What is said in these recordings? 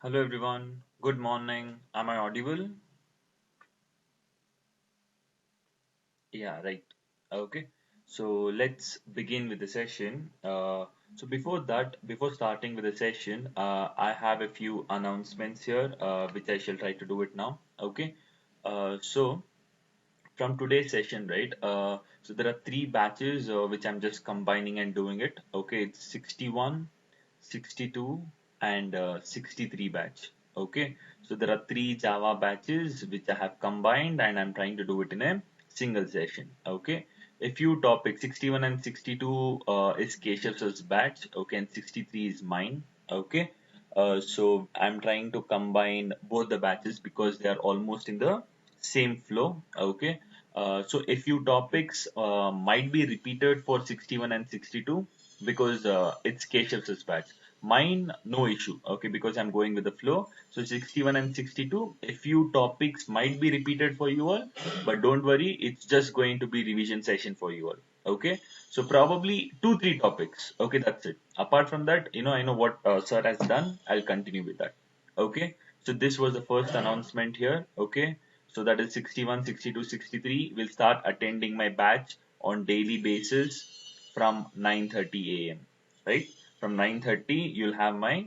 Hello everyone, good morning. Am I audible? Yeah, right. Okay, so let's begin with the session. So before that, before starting with the session, I have a few announcements here, which I shall try to do it now. Okay, so from today's session, right? So there are three batches which I'm just combining and doing it. Okay, it's 61, 62, and 63 batch. Okay, so there are three Java batches which I have combined and I'm trying to do it in a single session. Okay, a few topics 61 and 62 is Keshev's batch. Okay, and 63 is mine. Okay, so I'm trying to combine both the batches because they are almost in the same flow. Okay, so a few topics might be repeated for 61 and 62 because it's Keshev's batch. Mine, no issue, okay, because I'm going with the flow. So 61 and 62, a few topics might be repeated for you all, but don't worry, it's just going to be revision session for you all. Okay, so probably two, three topics. Okay, that's it. Apart from that, I know what sir has done. I'll continue with that. Okay, so this was the first announcement here. Okay, so that is 61, 62, 63. Will start attending my batch on daily basis from 9:30 a.m. Right? From 9:30 you'll have my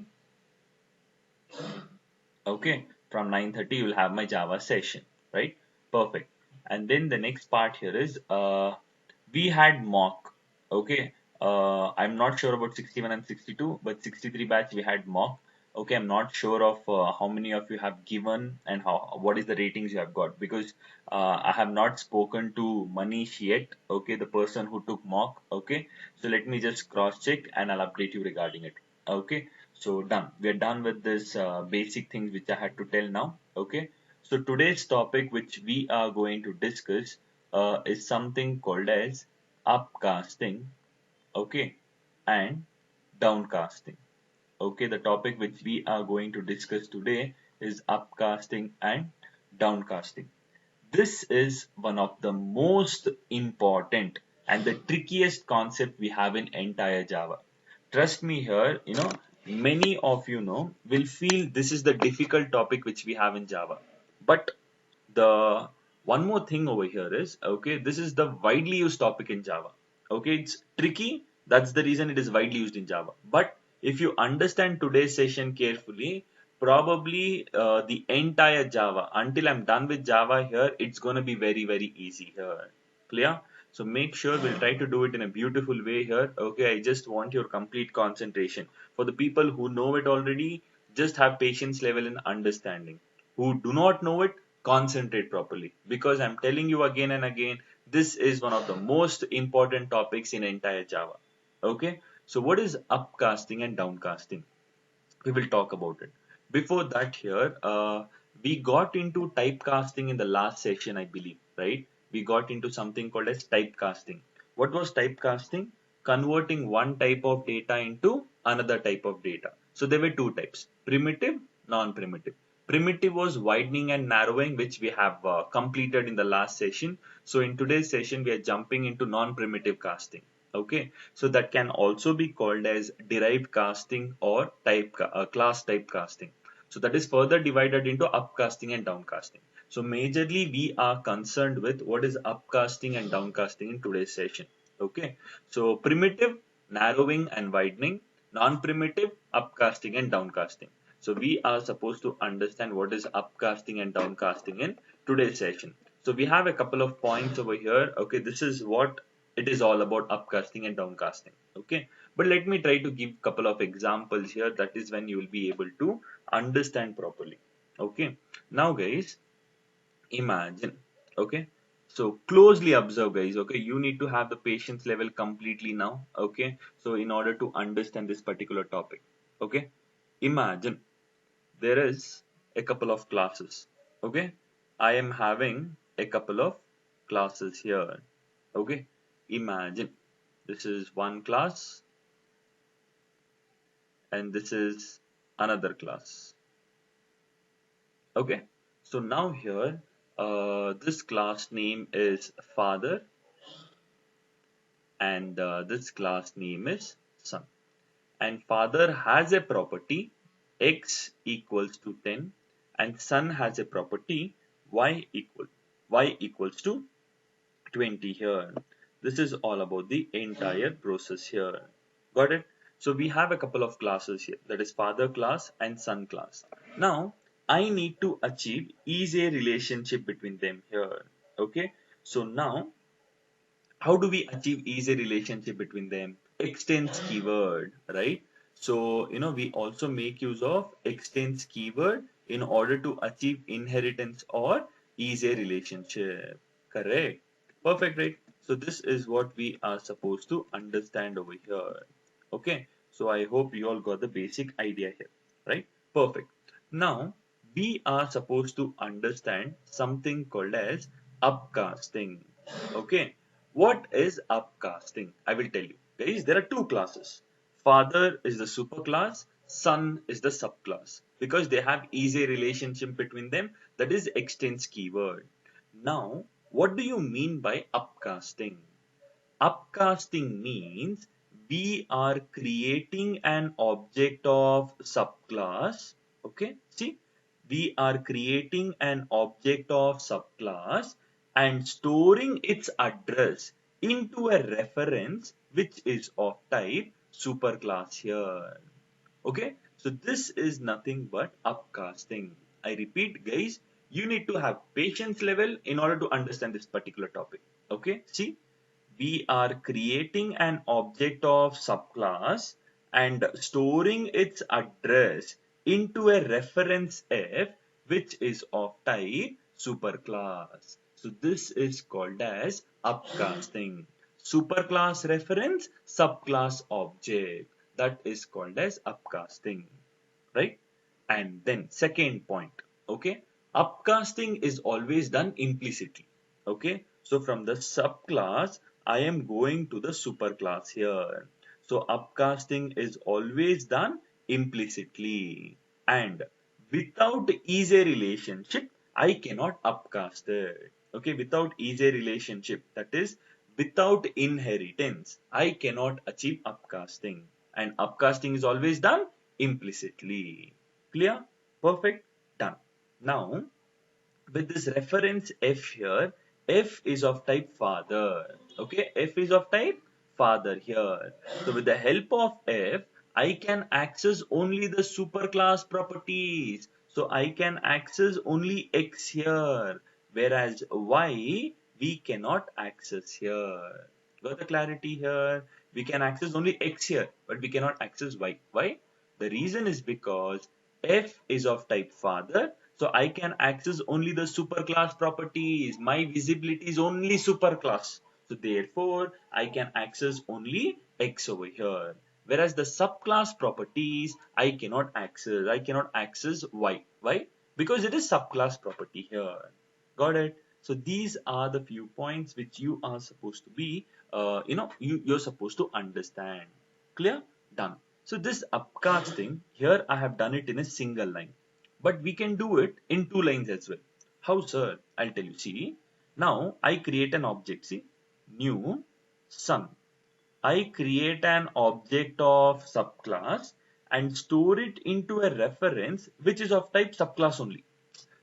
okay. From 9:30 you'll have my Java session. Right? Perfect. And then the next part here is we had mock. Okay. I'm not sure about 61 and 62, but 63 batch we had mock. Okay, I'm not sure of how many of you have given and how what is the ratings you have got because I have not spoken to Manish yet. Okay, the person who took mock. Okay, so let me just cross check and I'll update you regarding it. Okay, so done. We are done with this basic things which I had to tell now. Okay, so today's topic which we are going to discuss is something called as upcasting. Okay, and downcasting. Okay, the topic which we are going to discuss today is upcasting and downcasting. This is one of the most important and the trickiest concept we have in entire Java. Trust me here, many of you know will feel this is the difficult topic which we have in Java. But the one more thing over here is okay, this is the widely used topic in Java. Okay, it's tricky, that's the reason it is widely used in Java. But if you understand today's session carefully, probably the entire Java until I'm done with Java here, it's gonna be very easy here. Clear? So make sure we'll try to do it in a beautiful way here. Okay, I just want your complete concentration. For the people who know it already, just have patience level and understanding. Who do not know it, concentrate properly. Because I'm telling you again and again, this is one of the most important topics in entire Java. Okay, so what is upcasting and downcasting? We will talk about it. Before that here, we got into typecasting in the last session, I believe, right? We got into something called as typecasting. What was typecasting? Converting one type of data into another type of data. So there were two types, primitive, non-primitive. Primitive was widening and narrowing, which we have completed in the last session. So in today's session, we are jumping into non-primitive casting. Okay, so that can also be called as derived casting or class type casting. So that is further divided into upcasting and downcasting. So majorly we are concerned with what is upcasting and downcasting in today's session. Okay, so primitive, narrowing and widening, non-primitive, upcasting and downcasting. So we are supposed to understand what is upcasting and downcasting in today's session. So we have a couple of points over here. Okay, this is what it is all about, upcasting and downcasting. Okay, but let me try to give couple of examples here. That is when you will be able to understand properly. Okay, now guys, imagine. Okay, so closely observe guys. Okay, you need to have the patience level completely now. Okay, so in order to understand this particular topic. Okay, imagine there is a couple of classes. Okay, I am having a couple of classes here. Okay, imagine this is one class and this is another class. Okay, so now here this class name is father and this class name is son, and father has a property x equals to 10 and sun has a property y equals to 20 here. This is all about the entire process here. Got it? So we have a couple of classes here, that is father class and son class. Now I need to achieve is a relationship between them here. Okay. So now how do we achieve easy relationship between them? Extends keyword, right? So, we also make use of extends keyword in order to achieve inheritance or easy relationship. Correct. Perfect, right? So this is what we are supposed to understand over here. Okay. So I hope you all got the basic idea here, right? Perfect. Now we are supposed to understand something called as upcasting. Okay. What is upcasting? I will tell you. Guys, there are two classes. Father is the superclass, son is the subclass because they have easy relationship between them, that is extends keyword. Now, what do you mean by upcasting? Upcasting means we are creating an object of subclass. Okay, see, we are creating an object of subclass and storing its address into a reference which is of type superclass here. Okay, so this is nothing but upcasting. I repeat, guys, you need to have patience level in order to understand this particular topic. Okay, see, we are creating an object of subclass and storing its address into a reference f which is of type superclass. So this is called as upcasting. Superclass reference subclass object, that is called as upcasting, right? And then second point, okay, upcasting is always done implicitly. Okay, so from the subclass I am going to the superclass here. So upcasting is always done implicitly, and without is a relationship I cannot upcast it. Okay, without is a relationship, that is without inheritance I cannot achieve upcasting, and upcasting is always done implicitly. Clear? Perfect. Done. Now, with this reference f here, f is of type father. Okay, f is of type father here. So with the help of f, I can access only the superclass properties. So I can access only x here, whereas y we cannot access here. Got the clarity here? We can access only x here, but we cannot access y. Why? The reason is because f is of type father, so I can access only the superclass properties. My visibility is only superclass. So therefore, I can access only X over here. Whereas the subclass properties, I cannot access. I cannot access Y. Why? Because it is subclass property here. Got it? So these are the few points which you are supposed to be, you're supposed to understand. Clear? Done. So this upcasting, here I have done it in a single line. But we can do it in two lines as well. How, sir? I'll tell you. See, now I create an object. See, new sun. I create an object of subclass and store it into a reference which is of type subclass only.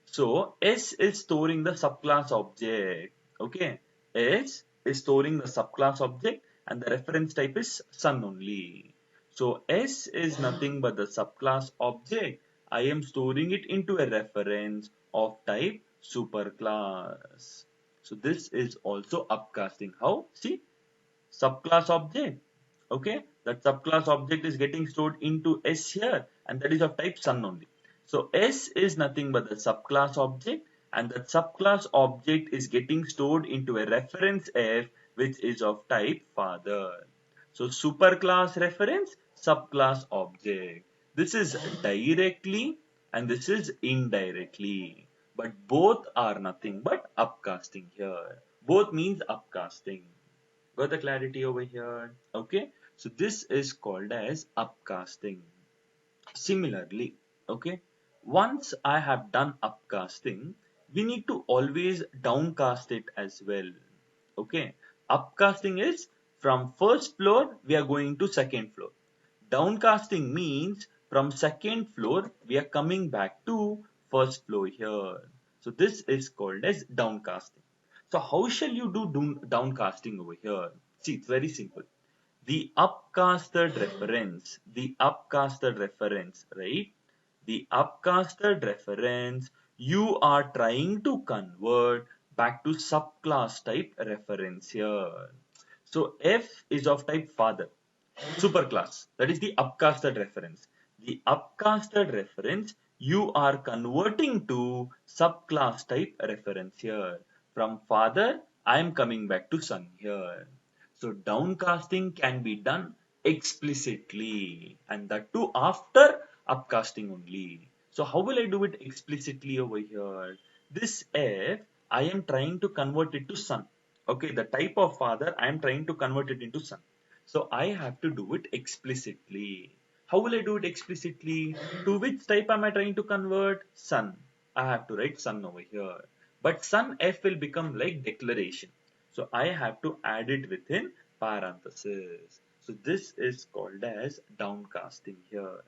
So S is storing the subclass object. Okay. S is storing the subclass object and the reference type is sun only. So S is nothing but the subclass object. I am storing it into a reference of type superclass. So this is also upcasting. How? See, subclass object. Okay, that subclass object is getting stored into S here, and that is of type sun only. So S is nothing but the subclass object, and that subclass object is getting stored into a reference F which is of type father. So superclass reference, subclass object. This is directly and this is indirectly, but both are nothing but upcasting here. Both means upcasting. Got the clarity over here? Okay, so this is called as upcasting. Similarly, okay, once I have done upcasting, we need to always downcast it as well. Okay, upcasting is from first floor we are going to second floor. Downcasting means from second floor, we are coming back to first floor here. So this is called as downcasting. So how shall you do downcasting over here? See, it's very simple. The upcasted reference, right? The upcasted reference, you are trying to convert back to subclass type reference here. So F is of type father, superclass. That is the upcasted reference. The upcasted reference you are converting to subclass type reference here. From father, I am coming back to son here. So downcasting can be done explicitly, and that too after upcasting only. So how will I do it explicitly over here? This F, I am trying to convert it to son. Okay, the type of father, I am trying to convert it into son. So I have to do it explicitly. How will I do it explicitly? To which type am I trying to convert? Son. I have to write son over here. But son F will become like declaration. So I have to add it within parenthesis. So this is called as downcasting here.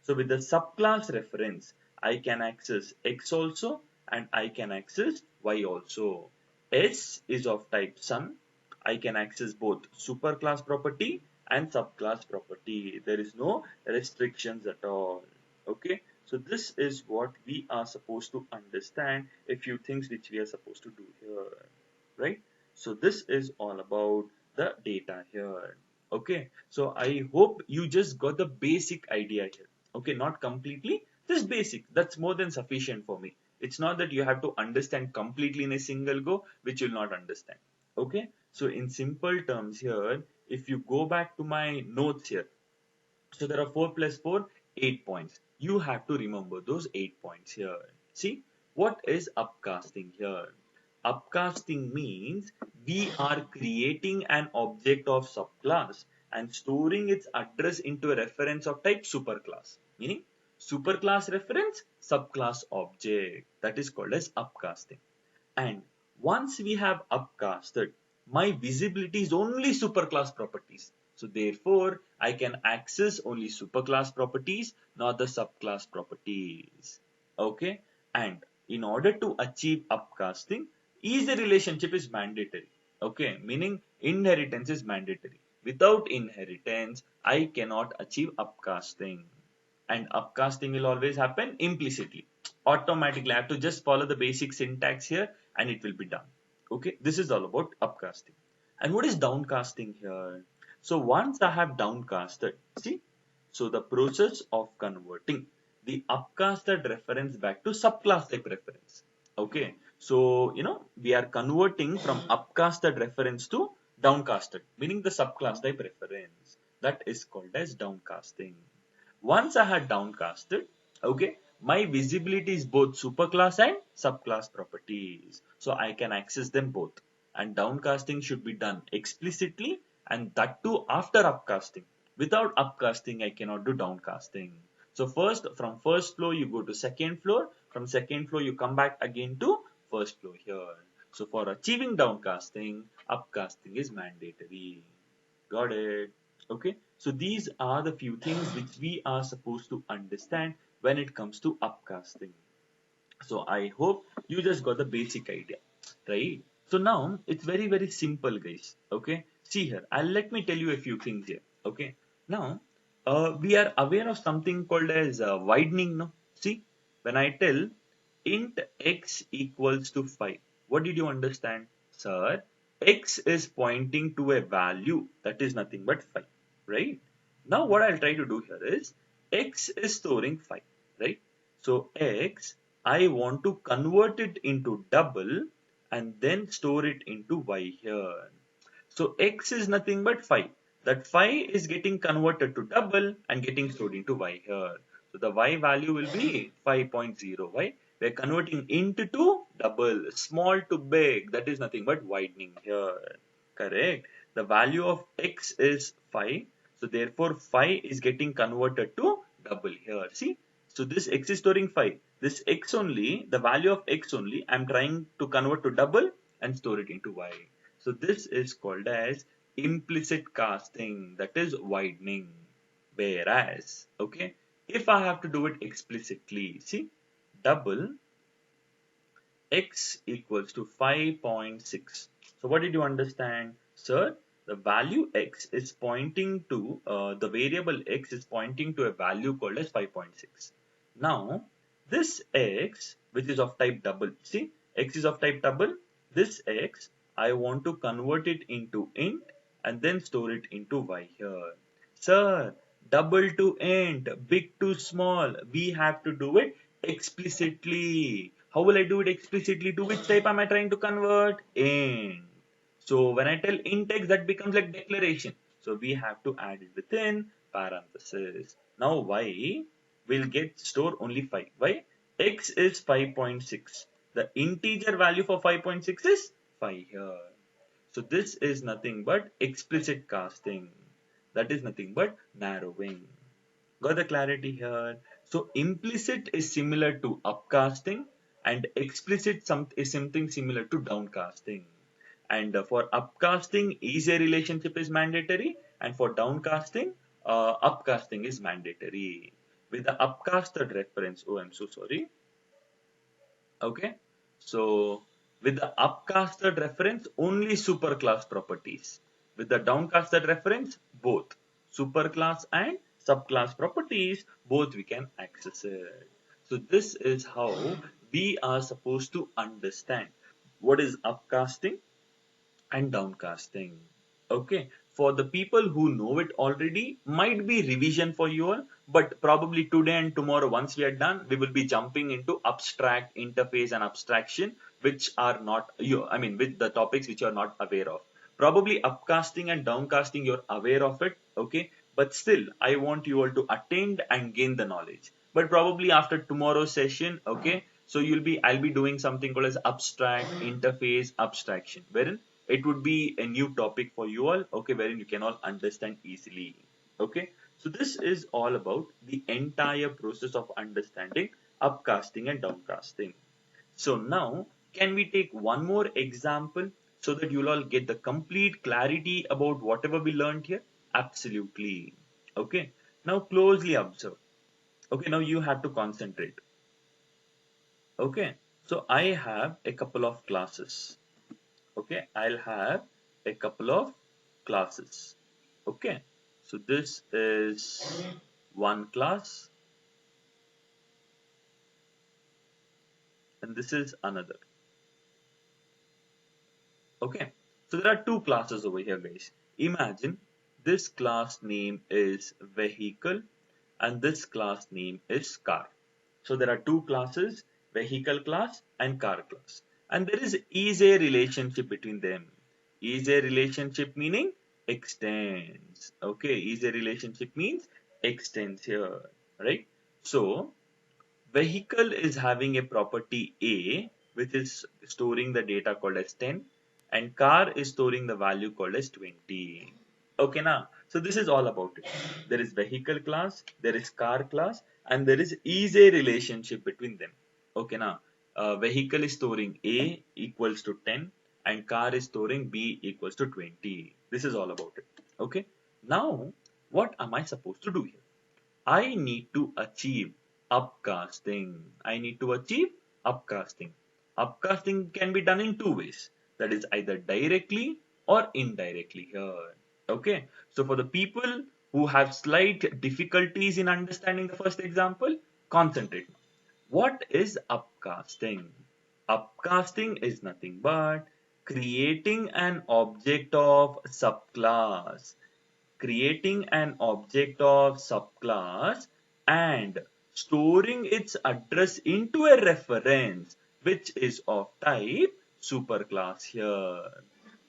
So with the subclass reference, I can access X also and I can access Y also. S is of type son. I can access both superclass property and subclass property. There is no restrictions at all. Okay. So this is what we are supposed to understand, a few things which we are supposed to do here, right? So this is all about the data here. Okay. So I hope you just got the basic idea here. Okay, not completely, just basic. That's more than sufficient for me. It's not that you have to understand completely in a single go, which you'll not understand. Okay, so in simple terms here, if you go back to my notes here, so there are 4 plus 4, 8 points. You have to remember those 8 points here. See, what is upcasting here? Upcasting means we are creating an object of subclass and storing its address into a reference of type superclass. Meaning, superclass reference, subclass object. That is called as upcasting. And once we have upcasted, my visibility is only superclass properties. So therefore, I can access only superclass properties, not the subclass properties. Okay. And in order to achieve upcasting, easy relationship is mandatory. Okay. Meaning inheritance is mandatory. Without inheritance, I cannot achieve upcasting. And upcasting will always happen implicitly. Automatically, I have to just follow the basic syntax here and it will be done. Okay, this is all about upcasting. And what is downcasting here? So once I have downcasted, see, so the process of converting the upcasted reference back to subclass type reference. Okay, so we are converting from upcasted reference to downcasted, meaning the subclass type reference. That is called as downcasting. Once I had downcasted, okay, my visibility is both superclass and subclass properties. So I can access them both. And downcasting should be done explicitly and that too after upcasting. Without upcasting, I cannot do downcasting. So first, from first floor, you go to second floor. From second floor, you come back again to first floor here. So for achieving downcasting, upcasting is mandatory. Got it? Okay. So these are the few things which we are supposed to understand when it comes to upcasting. So I hope you just got the basic idea, right? So now it's very simple, guys. Okay. See here, let me tell you a few things here. Okay. Now, we are aware of something called as widening. No, see, when I tell int x equals to 5, what did you understand, sir? X is pointing to a value that is nothing but 5, right? Now, what I'll try to do here is x is storing 5, right? So x, I want to convert it into double and then store it into y here. So x is nothing but 5. That 5 is getting converted to double and getting stored into y here. So the y value will be 5.0. Why? We're converting int to double, small to big. That is nothing but widening here. Correct. The value of x is 5. So therefore 5 is getting converted to double here. See? So this x is storing 5. This x only, the value of x only, I'm trying to convert to double and store it into y. So this is called as implicit casting, that is widening. Whereas, okay, If I have to do it explicitly, see, double x equals to 5.6. So what did you understand, sir? The value x is pointing to, the variable x is pointing to a value called as 5.6. Now, this x, which is of type double, see, x is of type double, this x, I want to convert it into int and then store it into y here. Sir, double to int, big to small, we have to do it explicitly. How will I do it explicitly? To which type am I trying to convert? Int. So when I tell int x, that becomes like declaration. So we have to add it within parenthesis. Now y will get store only 5. Why? X is 5.6. The integer value for 5.6 is 5 here. So this is nothing but explicit casting. That is nothing but narrowing. Got the clarity here? So implicit is similar to upcasting and explicit is something similar to downcasting. And for upcasting, easier relationship is mandatory, and for downcasting, upcasting is mandatory. With the upcasted reference, oh, I'm so sorry. Okay, so with the upcasted reference, only superclass properties. With the downcasted reference, both superclass and subclass properties, both we can access it. So this is how we are supposed to understand what is upcasting and downcasting. Okay, for the people who know it already, might be revision for you all, but probably today and tomorrow, once we are done, we will be jumping into abstract interface and abstraction, which are not you. I mean, with the topics which you are not aware of. Probably upcasting and downcasting, you're aware of it. Okay, but still, I want you all to attend and gain the knowledge. But probably after tomorrow's session, okay, so I'll be doing something called as abstract interface abstraction, wherein it would be a new topic for you all, okay, wherein you can all understand easily. Okay, so this is all about the entire process of understanding upcasting and downcasting. So now, can we take one more example so that you'll all get the complete clarity about whatever we learned here? Absolutely. Okay, now closely observe. Okay, now you have to concentrate. Okay, so I have a couple of classes. Okay, I'll have a couple of classes. Okay, so this is one class and this is another. Okay, so there are two classes over here, guys. Imagine this class name is vehicle and this class name is car. So there are two classes, vehicle class and car class, and there is a relationship between them. Is a relationship meaning extends. Okay, is a relationship means extends here, right? So vehicle is having a property A, which is storing the data called as 10, and car is storing the value called as 20. Okay, now, so this is all about it. There is vehicle class, there is car class, and there is a relationship between them. Okay, now, vehicle is storing A equals to 10, and car is storing B equals to 20. This is all about it. Okay, now, what am I supposed to do here? I need to achieve upcasting. I need to achieve upcasting. Upcasting can be done in two ways. That is either directly or indirectly here. Okay. So for the people who have slight difficulties in understanding the first example, concentrate. What is upcasting? Upcasting is nothing but creating an object of subclass, creating an object of subclass and storing its address into a reference which is of type superclass here.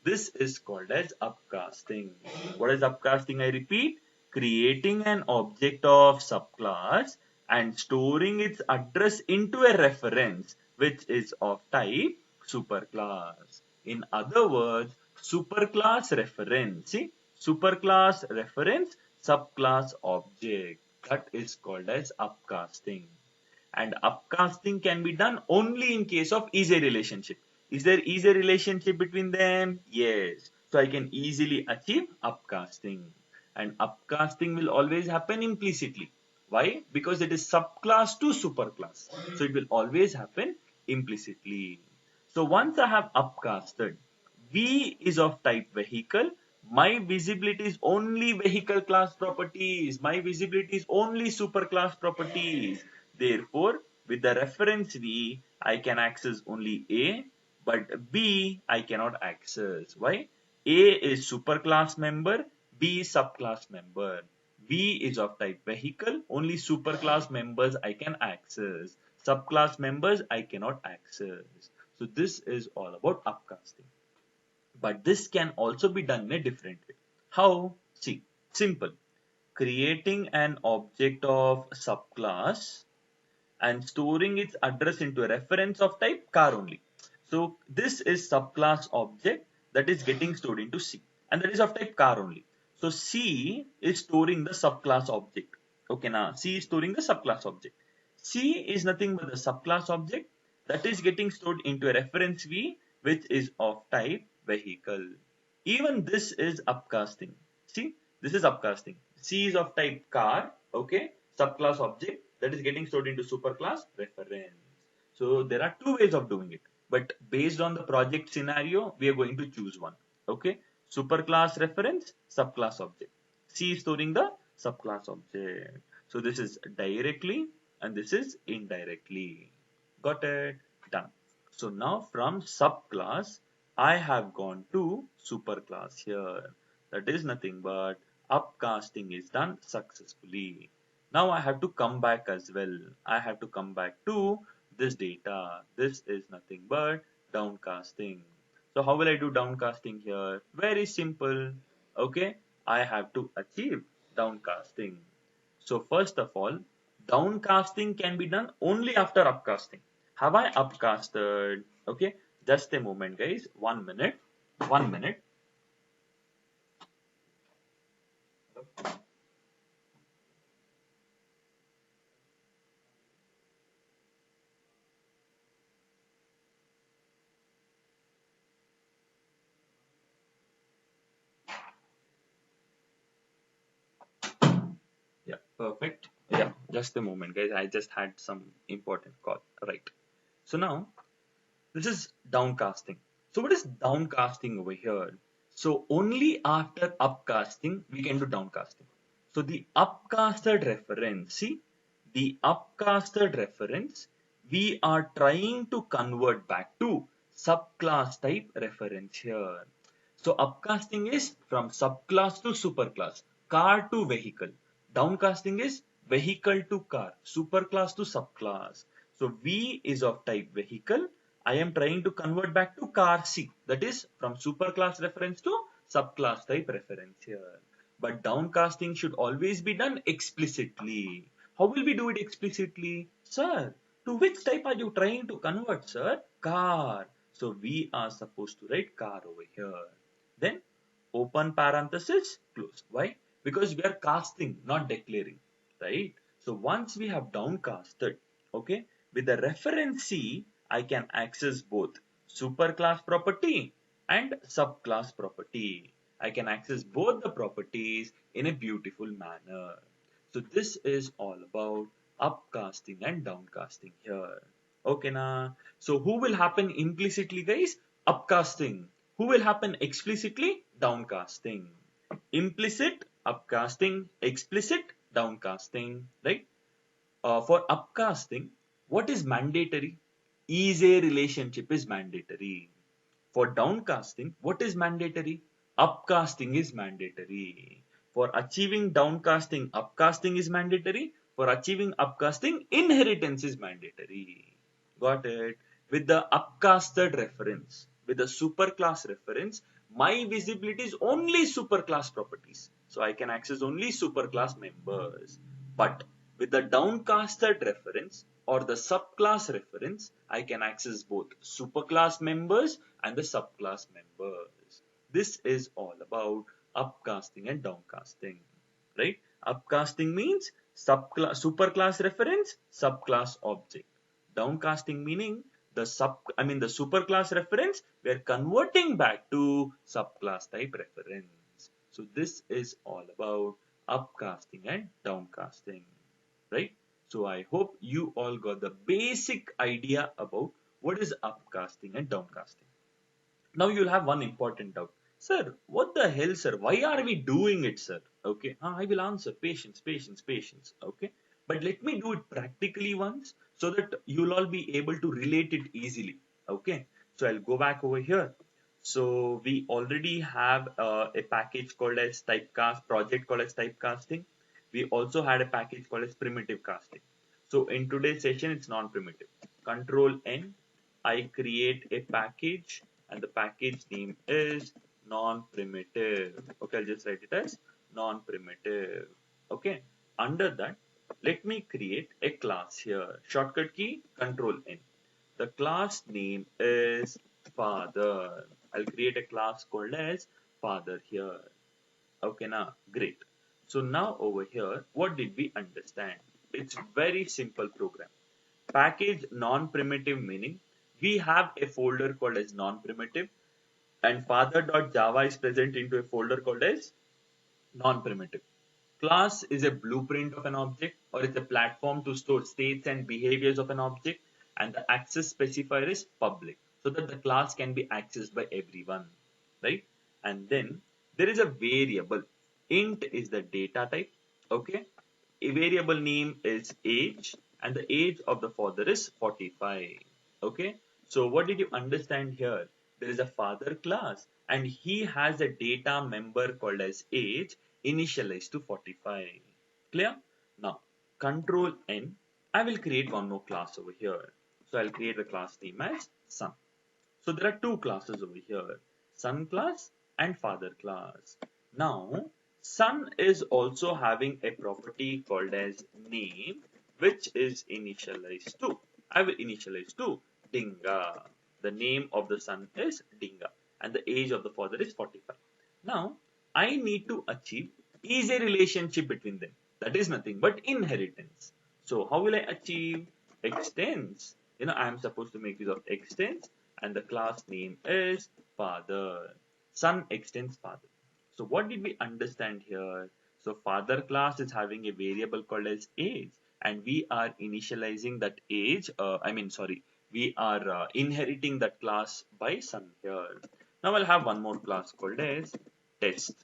This is called as upcasting. What is upcasting? I repeat, creating an object of subclass and storing its address into a reference which is of type superclass. In other words, superclass reference. See, superclass reference subclass object. That is called as upcasting. And upcasting can be done only in case of is a relationship. Is there is a relationship between them? Yes. So I can easily achieve upcasting. And upcasting will always happen implicitly. Why? Because it is subclass to superclass. So it will always happen implicitly. So once I have upcasted, V is of type vehicle. My visibility is only vehicle class properties. My visibility is only superclass properties. Therefore, with the reference V, I can access only A, but B I cannot access. Why? A is superclass member, B is subclass member. V is of type vehicle, only superclass members I can access. Subclass members I cannot access. So this is all about upcasting. But this can also be done in a different way. How? See, simple. Creating an object of subclass and storing its address into a reference of type car only. So this is subclass object that is getting stored into C, and that is of type car only. So C is storing the subclass object. Okay, now C is storing the subclass object. C is nothing but the subclass object that is getting stored into a reference V which is of type vehicle. Even this is upcasting. See, this is upcasting. C is of type car, okay, subclass object that is getting stored into superclass reference. So there are two ways of doing it, but based on the project scenario, we are going to choose one. Okay, superclass reference, subclass object. C is storing the subclass object. So this is directly and this is indirectly. Got it? Done. So now from subclass, I have gone to superclass here. That is nothing but upcasting is done successfully. Now I have to come back as well. I have to come back to this data. This is nothing but downcasting. So how will I do downcasting here? Very simple. Okay, I have to achieve downcasting. So first of all, downcasting can be done only after upcasting. Have I upcasted? Okay, just a moment, guys. 1 minute. 1 minute. Yeah, perfect. Yeah, just a moment, guys. I just had some important call. Right. So now this is downcasting. So what is downcasting over here? So only after upcasting we can do downcasting. So the upcasted reference, see, the upcasted reference, we are trying to convert back to subclass type reference here. So upcasting is from subclass to superclass, car to vehicle. Downcasting is vehicle to car, superclass to subclass. So V is of type vehicle. I am trying to convert back to car C. That is from superclass reference to subclass type reference here. But downcasting should always be done explicitly. How will we do it explicitly? Sir, to which type are you trying to convert, sir? Car. So we are supposed to write car over here. Then open parenthesis, close. Why? Because we are casting, not declaring, right? So once we have downcasted, okay, with the reference C, I can access both superclass property and subclass property. I can access both the properties in a beautiful manner. So this is all about upcasting and downcasting here. Okay, now. So who will happen implicitly, guys? Upcasting. Who will happen explicitly? Downcasting. Implicit upcasting, explicit downcasting, right? For upcasting, what is mandatory? Is a relationship is mandatory. For downcasting, what is mandatory? Upcasting is mandatory. For achieving downcasting, upcasting is mandatory. For achieving upcasting, inheritance is mandatory. Got it? With the upcasted reference, with the superclass reference, my visibility is only superclass properties. So I can access only superclass members. But with the downcasted reference or the subclass reference, I can access both superclass members and the subclass members. This is all about upcasting and downcasting, right? Upcasting means superclass reference, subclass object. Downcasting meaning the superclass reference, we are converting back to subclass type reference. So this is all about upcasting and downcasting, right? So I hope you all got the basic idea about what is upcasting and downcasting. Now you'll have one important doubt. Sir, what the hell, sir? Why are we doing it, sir? Okay, I will answer. Patience, patience, patience. Okay, but let me do it practically once so that you'll all be able to relate it easily. Okay, so I'll go back over here. So we already have a package called as typecast, project called as typecasting. We also had a package called as primitive casting. So in today's session, it's non-primitive. Control N, I create a package and the package name is non-primitive. Okay, I'll just write it as non-primitive. Okay, under that, let me create a class here. Shortcut key, Control N. The class name is father. I'll create a class called as father here. Okay, now great. So now over here, what did we understand? It's very simple program. Package non-primitive meaning we have a folder called as non-primitive and father.java is present into a folder called as non-primitive. Class is a blueprint of an object or it's a platform to store states and behaviors of an object and the access specifier is public so that the class can be accessed by everyone, right? And then there is a variable. Int is the data type, okay? A variable name is age and the age of the father is 45, okay? So what did you understand here? There is a father class and he has a data member called as age initialized to 45. Clear? Now, Control N, I will create one more class over here. So I'll create the class name as son. So there are two classes over here, son class and father class. Now, son is also having a property called as name, which is initialized to. I will initialize to Dinga. The name of the son is Dinga and the age of the father is 45. Now, I need to achieve is a relationship between them. That is nothing but inheritance. So, how will I achieve? Extends. I am supposed to make use of extends and the class name is father. Son extends father. So, what did we understand here? So, father class is having a variable called as age and we are initializing that age. We are inheriting that class by son here. Now, I'll have one more class called as test.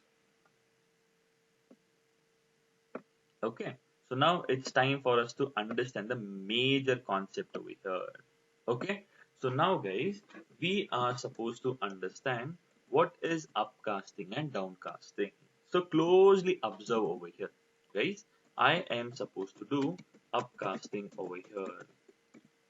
Okay, so now it's time for us to understand the major concept over here. Okay, so now guys, we are supposed to understand what is upcasting and downcasting. So closely observe over here, guys. I am supposed to do upcasting over here.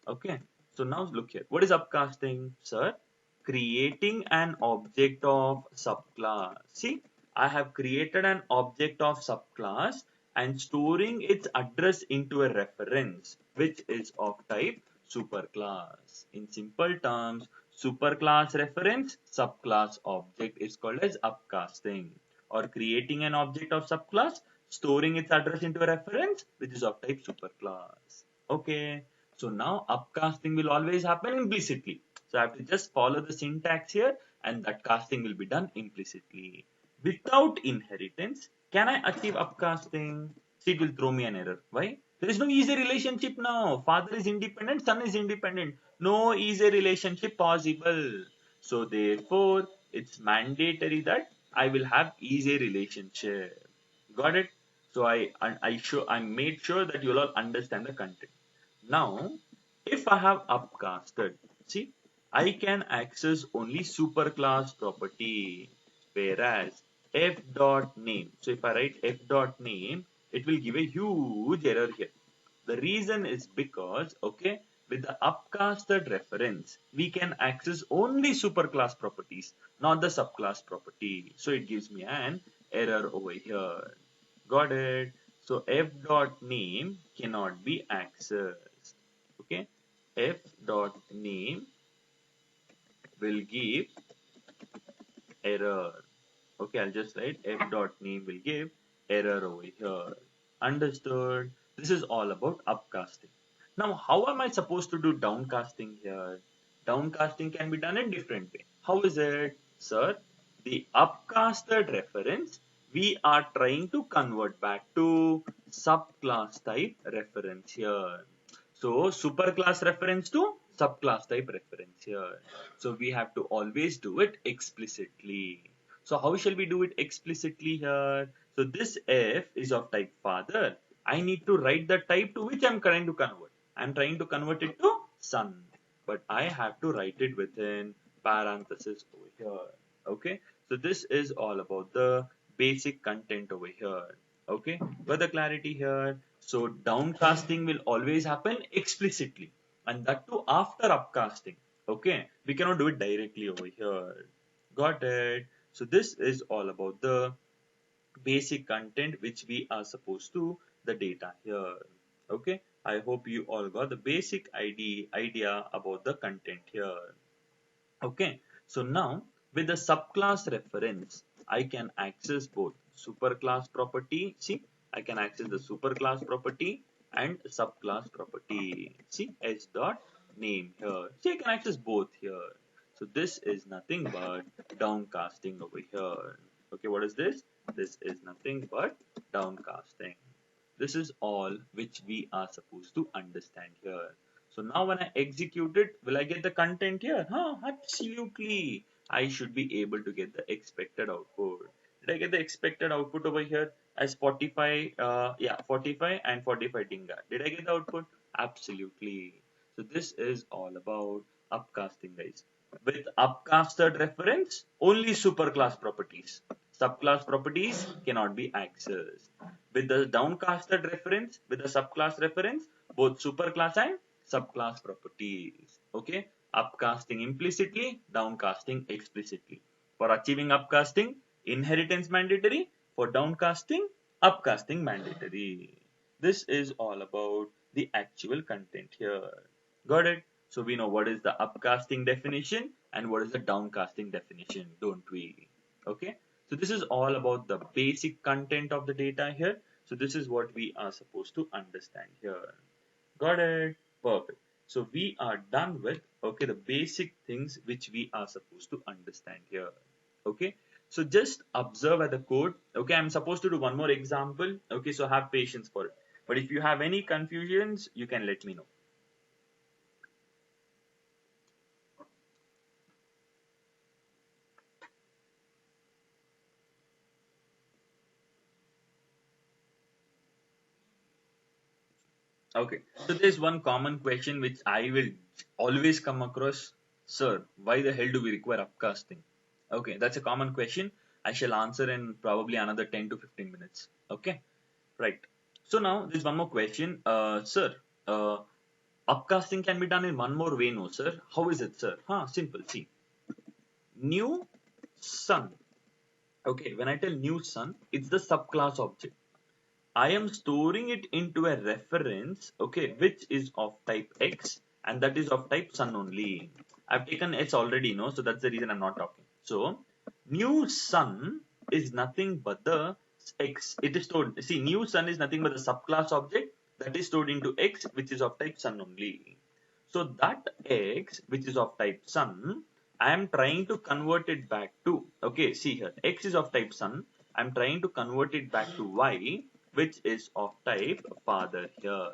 Okay, so now look here. What is upcasting, sir? Creating an object of subclass. See, I have created an object of subclass and storing its address into a reference, which is of type superclass. In simple terms, superclass reference subclass object is called as upcasting, or creating an object of subclass, storing its address into a reference, which is of type superclass. Okay. So now upcasting will always happen implicitly. So I have to just follow the syntax here and that casting will be done implicitly. Without inheritance, can I achieve upcasting? See, it will throw me an error. Why? There is no easy relationship now. Father is independent, son is independent. No easy relationship possible. So therefore, it's mandatory that I will have easy relationship. Got it? So I made sure that you'll all understand the content. Now, if I have upcasted, see, I can access only superclass property, whereas f dot name. So if I write f dot name, it will give a huge error here. The reason is because, okay, with the upcasted reference, we can access only superclass properties, not the subclass property. So it gives me an error over here. Got it? So f dot name cannot be accessed. Okay, f dot name will give error. Okay, I'll just write f dot name will give error over here. Understood? This is all about upcasting. Now, how am I supposed to do downcasting here? Downcasting can be done in different way. How is it? Sir, the upcasted reference we are trying to convert back to subclass type reference here. So superclass reference to subclass type reference here. So we have to always do it explicitly. So how shall we do it explicitly here? So this f is of type father. I need to write the type to which I'm trying to convert. I'm trying to convert it to son, but I have to write it within parenthesis over here. Okay, so this is all about the basic content over here. Okay, further clarity here. So downcasting will always happen explicitly, and that too after upcasting. Okay, we cannot do it directly over here. Got it? So this is all about the basic content which we are supposed to the data here. Okay, I hope you all got the basic idea about the content here. Okay, so now with the subclass reference, I can access both superclass property. See, I can access the superclass property and subclass property. See, h dot name here. See, I can access both here. So this is nothing but downcasting over here. Okay, what is this? This is nothing but downcasting. This is all which we are supposed to understand here. So now when I execute it, will I get the content here? Huh, absolutely. I should be able to get the expected output. Did I get the expected output over here as 45, yeah, 45 and 45 dinga. Did I get the output? Absolutely. So this is all about upcasting, guys. With upcasted reference, only superclass properties. Subclass properties cannot be accessed. With the downcasted reference, with the subclass reference, both superclass and subclass properties. Okay, upcasting implicitly, downcasting explicitly. For achieving upcasting, inheritance mandatory. For downcasting, upcasting mandatory. This is all about the actual content here. Got it? So we know what is the upcasting definition and what is the downcasting definition, don't we? Okay. So this is all about the basic content of the data here. So this is what we are supposed to understand here. Got it? Perfect. So we are done with, okay, the basic things which we are supposed to understand here. Okay. So just observe at the code. Okay. I'm supposed to do one more example. Okay. So have patience for it. But if you have any confusions, you can let me know. Okay, so there's one common question which I will always come across. Sir, why the hell do we require upcasting? Okay, that's a common question. I shall answer in probably another 10 to 15 minutes. Okay, right. So now there's one more question. Sir, upcasting can be done in one more way, no, sir? How is it, sir? Simple. See, new sun. Okay, when I tell new sun, it's the subclass object. I am storing it into a reference, okay, which is of type X and that is of type Sun only. I've taken S already, no, so that's the reason I'm not talking. So, new Sun is nothing but the X. It is stored. See, new Sun is nothing but the subclass object that is stored into X, which is of type Sun only. So that X, which is of type Sun, I am trying to convert it back to, okay, see here, X is of type Sun. I'm trying to convert it back to Y, which is of type father here.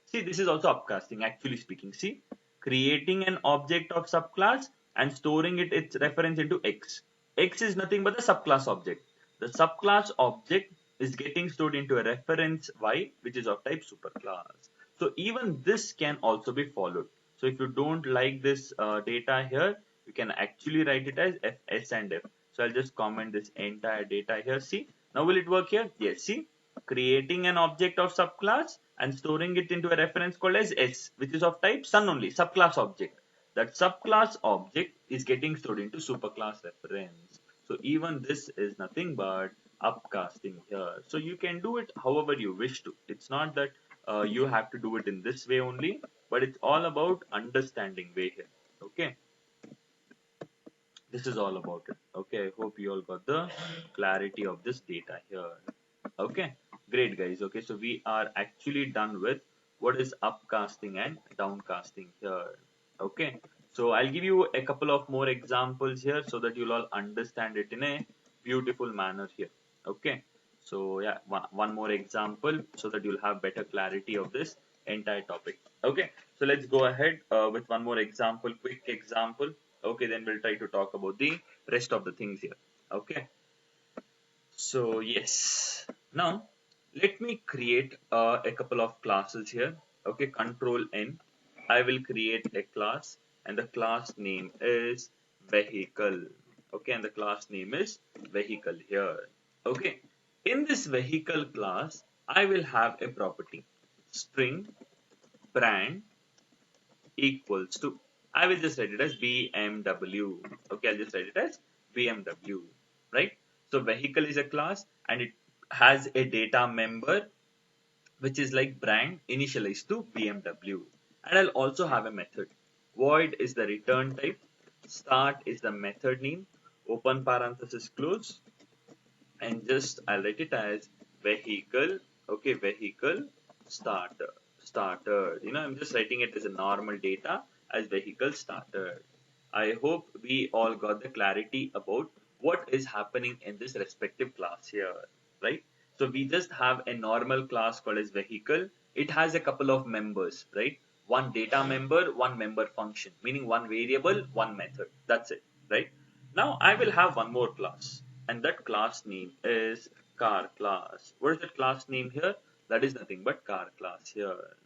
See, this is also upcasting, actually speaking. See, creating an object of subclass and storing its reference into X. X is nothing but the subclass object. The subclass object is getting stored into a reference Y, which is of type superclass. So even this can also be followed. So if you don't like this data here, you can actually write it as F, S and F. So I'll just comment this entire data here. See, now will it work here? Yes, see, creating an object of subclass and storing it into a reference called as S, which is of type Sun only, subclass object. That subclass object is getting stored into superclass reference. So even this is nothing but upcasting here. So you can do it however you wish to. It's not that you have to do it in this way only, but it's all about understanding way here. Okay, this is all about it. Okay, I hope you all got the clarity of this data here. Okay, great guys. Okay, so we are actually done with what is upcasting and downcasting here. Okay, so I'll give you a couple of more examples here so that you'll all understand it in a beautiful manner here. Okay, so yeah, one more example so that you'll have better clarity of this entire topic. Okay, so let's go ahead with one more example, quick example. Okay, then we'll try to talk about the rest of the things here. Okay, so yes, now let me create a couple of classes here. Okay, Control N. I will create a class, and the class name is vehicle. Okay, and the class name is vehicle here. Okay, in this vehicle class, I will have a property string brand equals to. I will just write it as BMW. Okay, I'll just write it as BMW, right? So vehicle is a class and it has a data member which is like brand initialized to BMW. And I'll also have a method. Void is the return type. Start is the method name. Open parenthesis close, and just I'll write it as vehicle. Okay, vehicle starter. I'm just writing it as a normal data as vehicle starter. I hope we all got the clarity about what is happening in this respective class here, right? So we just have a normal class called as vehicle. It has a couple of members, right? One data member, one member function, meaning one variable, one method. That's it, right? Now I will have one more class, and that class name is car class. What is that class name here? That is nothing but car class here.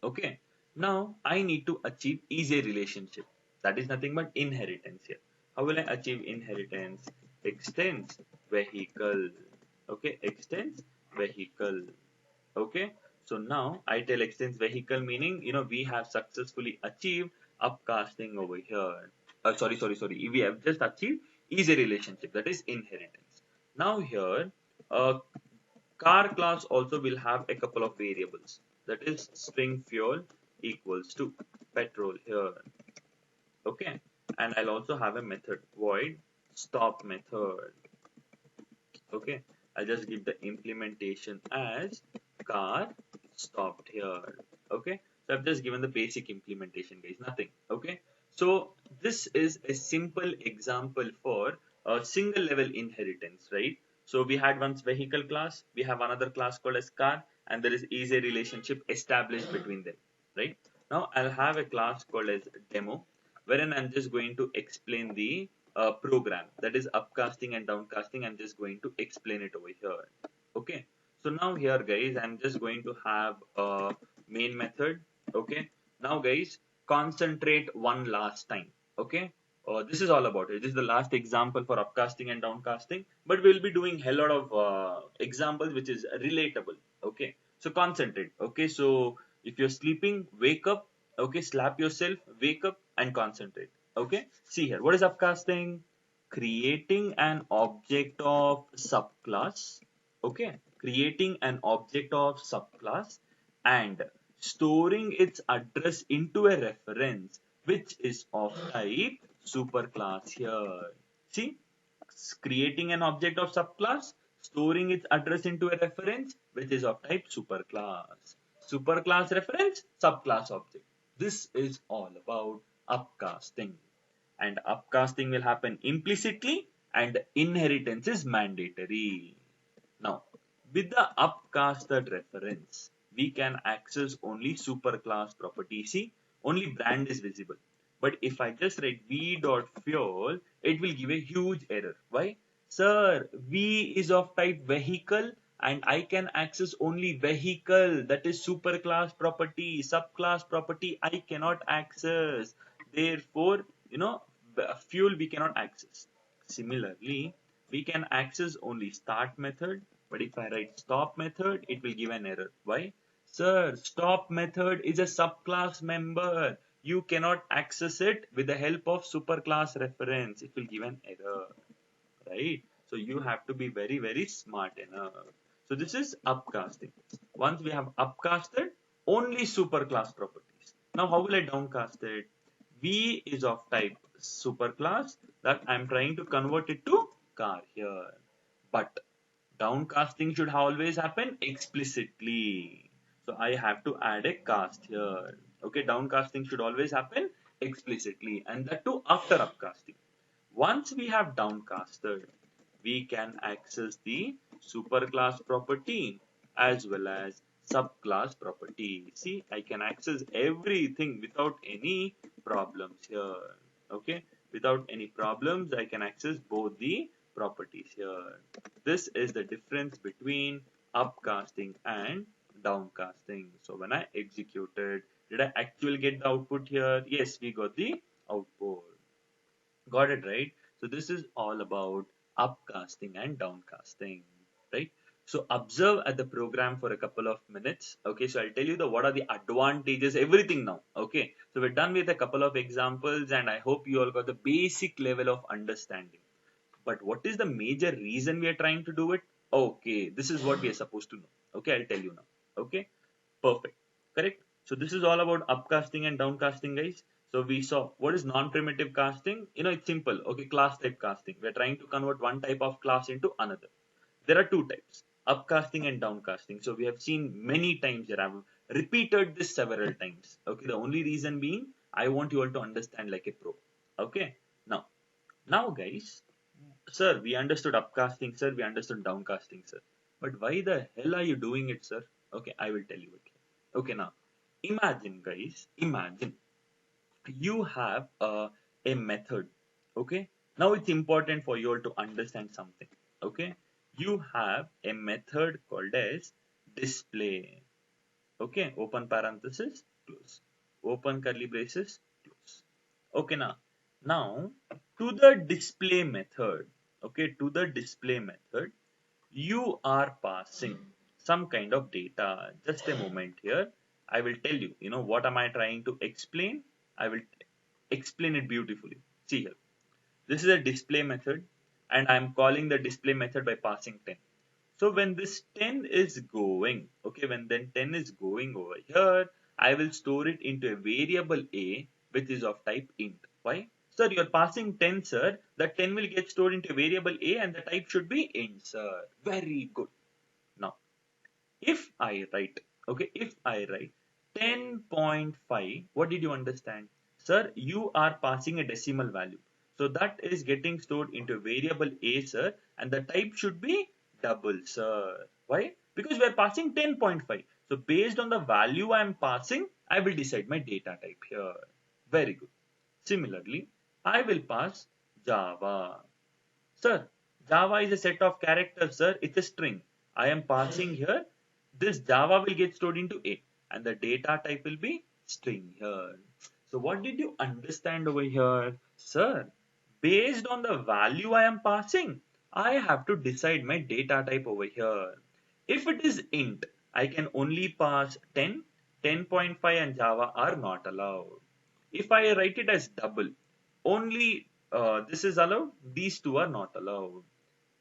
Okay. Now I need to achieve easy relationship. That is nothing but inheritance here. How will I achieve inheritance? Extends vehicle. Okay, extends vehicle. Okay, so now I tell extends vehicle, meaning we have successfully achieved upcasting over here. Sorry, we have just achieved easy relationship, that is inheritance. Now here car class also will have a couple of variables, that is string fuel equals to petrol here. Okay, and I'll also have a method void stop method. Okay, I'll just give the implementation as car stopped here. Okay, so I've just given the basic implementation, guys, nothing. Okay, so this is a simple example for a single level inheritance, right? So we had once vehicle class, we have another class called as car, and there is easy relationship established between them, right? Now I'll have a class called as demo, wherein I'm just going to explain the program, that is upcasting and downcasting. I'm just going to explain it over here. Okay, so now here guys, I'm just going to have a main method. Okay, now guys, concentrate one last time. Okay, this is all about it. This is the last example for upcasting and downcasting, but we'll be doing a lot of examples which is relatable. Okay, so concentrate. Okay, so if you're sleeping, wake up. Okay, slap yourself, wake up and concentrate. Okay, see here, what is upcasting? Creating an object of subclass. Okay, creating an object of subclass and storing its address into a reference which is of type superclass here. See, creating an object of subclass, storing its address into a reference which is of type superclass. Superclass reference, subclass object. This is all about upcasting. And upcasting will happen implicitly and inheritance is mandatory. Now, with the upcasted reference, we can access only superclass property. See, only brand is visible. But if I just write v.fuel, it will give a huge error. Why? Sir, V is of type vehicle and I can access only vehicle, that is superclass property, subclass property I cannot access. Therefore, fuel we cannot access. Similarly, we can access only start method, but if I write stop method, it will give an error. Why? Sir, stop method is a subclass member. You cannot access it with the help of superclass reference. It will give an error, right? So you have to be very, very smart enough. So this is upcasting. Once we have upcasted, only superclass properties. Now how will I downcast it? V is of type superclass, that I'm trying to convert it to car here. But downcasting should always happen explicitly. So I have to add a cast here. Okay, downcasting should always happen explicitly, and that too after upcasting. Once we have downcasted, we can access the superclass property as well as subclass property. See, I can access everything without any problems here. Okay, without any problems, I can access both the properties here. This is the difference between upcasting and downcasting. So when I executed, did I actually get the output here? Yes, we got the output. Got it, right? So this is all about upcasting and downcasting, right? So observe at the program for a couple of minutes. Okay, so I'll tell you the what are the advantages, everything now. Okay, so we're done with a couple of examples, and I hope you all got the basic level of understanding. But what is the major reason we are trying to do it? Okay, this is what we are supposed to know. Okay, I'll tell you now. Okay, perfect. Correct. So this is all about upcasting and downcasting, guys. So we saw what is non-primitive casting. It's simple. Okay, class type casting. We're trying to convert one type of class into another. There are two types, upcasting and downcasting. So we have seen many times here. I've repeated this several times. Okay, the only reason being I want you all to understand like a pro. Okay, now guys, sir, we understood upcasting, sir. We understood downcasting, sir. But why the hell are you doing it, sir? Okay, I will tell you it. Okay, now imagine, guys, imagine you have a method. Okay, now it's important for you all to understand something. Okay, you have a method called as display. Okay, open parenthesis, close. Open curly braces, close. Okay, now to the display method, okay, to the display method, you are passing some kind of data. Just a moment here. I will tell you, what am I trying to explain? I will explain it beautifully. See here. This is a display method, and I'm calling the display method by passing 10. So when this 10 is going, okay, when then 10 is going over here, I will store it into a variable a, which is of type int. Why? Sir, you're passing 10, sir. That 10 will get stored into a variable a and the type should be int, sir. Very good. Now, if I write, okay, if I write 10.5, what did you understand? Sir, you are passing a decimal value. So that is getting stored into a variable a, sir, and the type should be double, sir. Why? Because we are passing 10.5. So based on the value I am passing, I will decide my data type here. Very good. Similarly, I will pass Java. Sir, Java is a set of characters, sir. It's a string. I am passing here. This Java will get stored into A and the data type will be string here. So what did you understand over here? Sir, based on the value I am passing, I have to decide my data type over here. If it is int, I can only pass 10, 10.5 and Java are not allowed. If I write it as double, only this is allowed, these two are not allowed.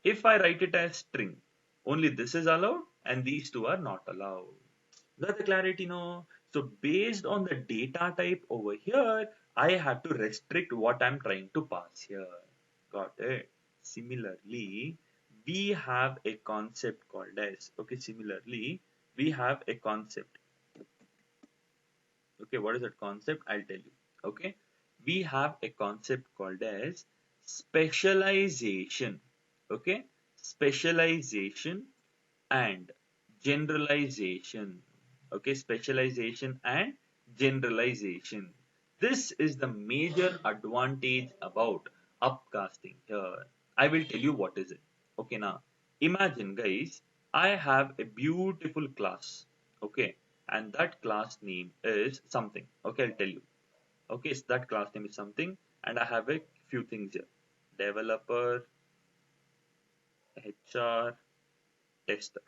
If I write it as string, only this is allowed and these two are not allowed. Got the clarity now? So based on the data type over here, I have to restrict what I'm trying to pass here. Got it? Similarly, we have a concept called as, okay, similarly, we have a concept. Okay, what is that concept? I'll tell you. Okay, we have a concept called as specialization. Okay, specialization and generalization. Okay, specialization and generalization. This is the major advantage about upcasting here. I will tell you what is it. Okay, now imagine, guys, I have a beautiful class. Okay, and that class name is something. Okay, I'll tell you. Okay, so that class name is something, and I have a few things here: developer, HR, tester.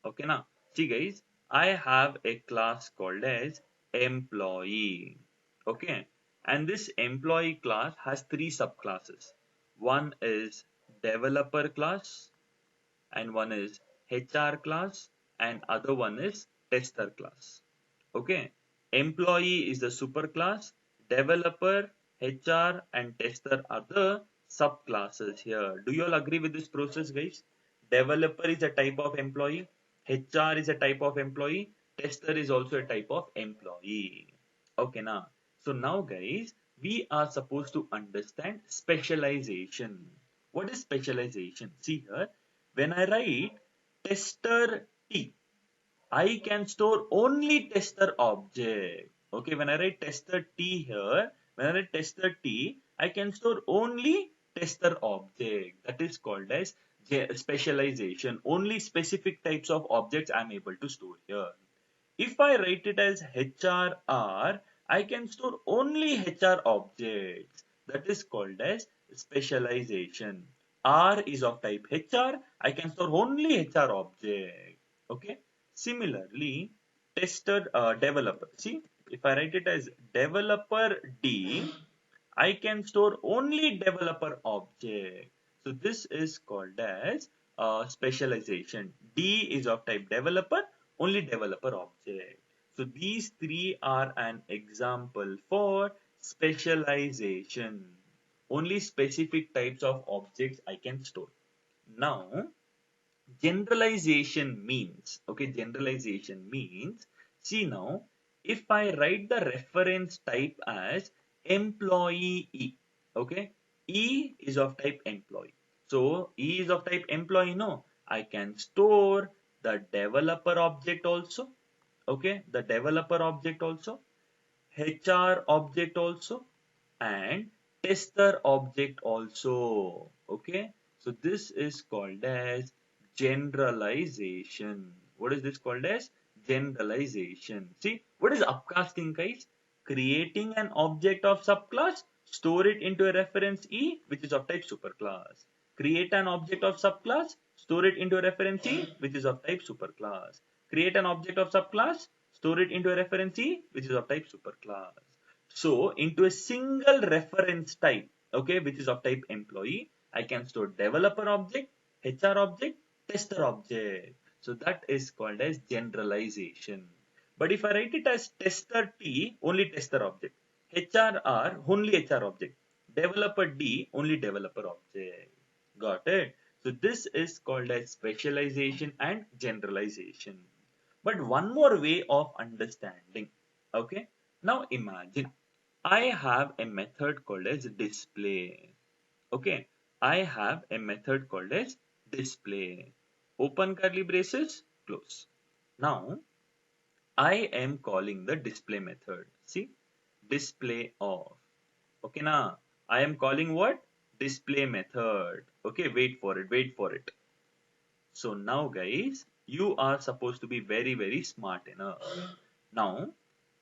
Okay, now see, guys, I have a class called as employee. Okay, and this employee class has three subclasses. One is developer class, and one is HR class, and other one is tester class. Okay, employee is the superclass, developer, HR, and tester are the subclasses here. Do you all agree with this process, guys? Developer is a type of employee, HR is a type of employee, tester is also a type of employee. Okay, now, so now, guys, we are supposed to understand specialization. What is specialization? See here, when I write tester T, I can store only tester object. Okay, when I write tester T here, when I write tester T, I can store only tester object. That is called as specialization. Only specific types of objects I am able to store here. If I write it as HRR, I can store only HR objects. That is called as specialization. R is of type HR. I can store only HR object. Okay. Similarly, tester developer. See, if I write it as developer D, I can store only developer object. So this is called as specialization. D is of type developer, only developer object. So these three are an example for specialization. Only specific types of objects I can store. Now, generalization means, okay, generalization means, see now, if I write the reference type as employee E, okay, E is of type employee. So E is of type employee, no, I can store the developer object also, okay, the developer object also, HR object also, and tester object also. Okay, so this is called as generalization. What is this called as? Generalization. See, what is upcasting, guys? Creating an object of subclass, store it into a reference E, which is of type superclass. Create an object of subclass, store it into a reference E, which is of type superclass. Create an object of subclass, store it into a reference E, which is of type superclass. So into a single reference type, okay, which is of type employee, I can store developer object, HR object, tester object. So that is called as generalization. But if I write it as tester T, only tester object, HRR, only HR object, developer D, only developer object. Got it? So this is called as specialization and generalization. But one more way of understanding. Okay. Now imagine I have a method called as display. Okay. I have a method called as display. Open curly braces, close. Now I am calling the display method. See, display of. Okay, now I am calling what? Display method. Okay, wait for it, wait for it. So now guys, you are supposed to be very, very smart enough. Now,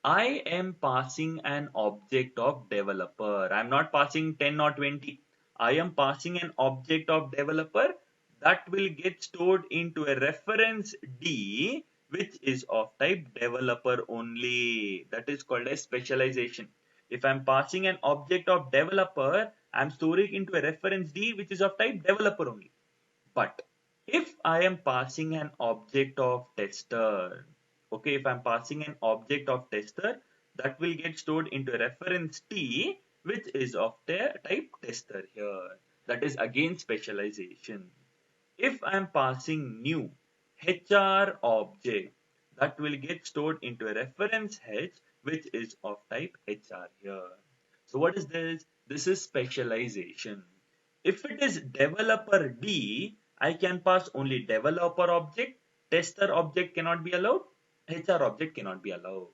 I am passing an object of developer. I'm not passing 10 or 20. I am passing an object of developer that will get stored into a reference D, which is of type developer only. That is called as specialization. If I'm passing an object of developer, I'm storing into a reference D, which is of type developer only. But if I am passing an object of tester, okay, if I'm passing an object of tester, that will get stored into reference T, which is of the type tester here. That is again specialization. If I'm passing new HR object, that will get stored into a reference H, which is of type HR here. So what is this? This is specialization. If it is developer D, I can pass only developer object, tester object cannot be allowed, HR object cannot be allowed.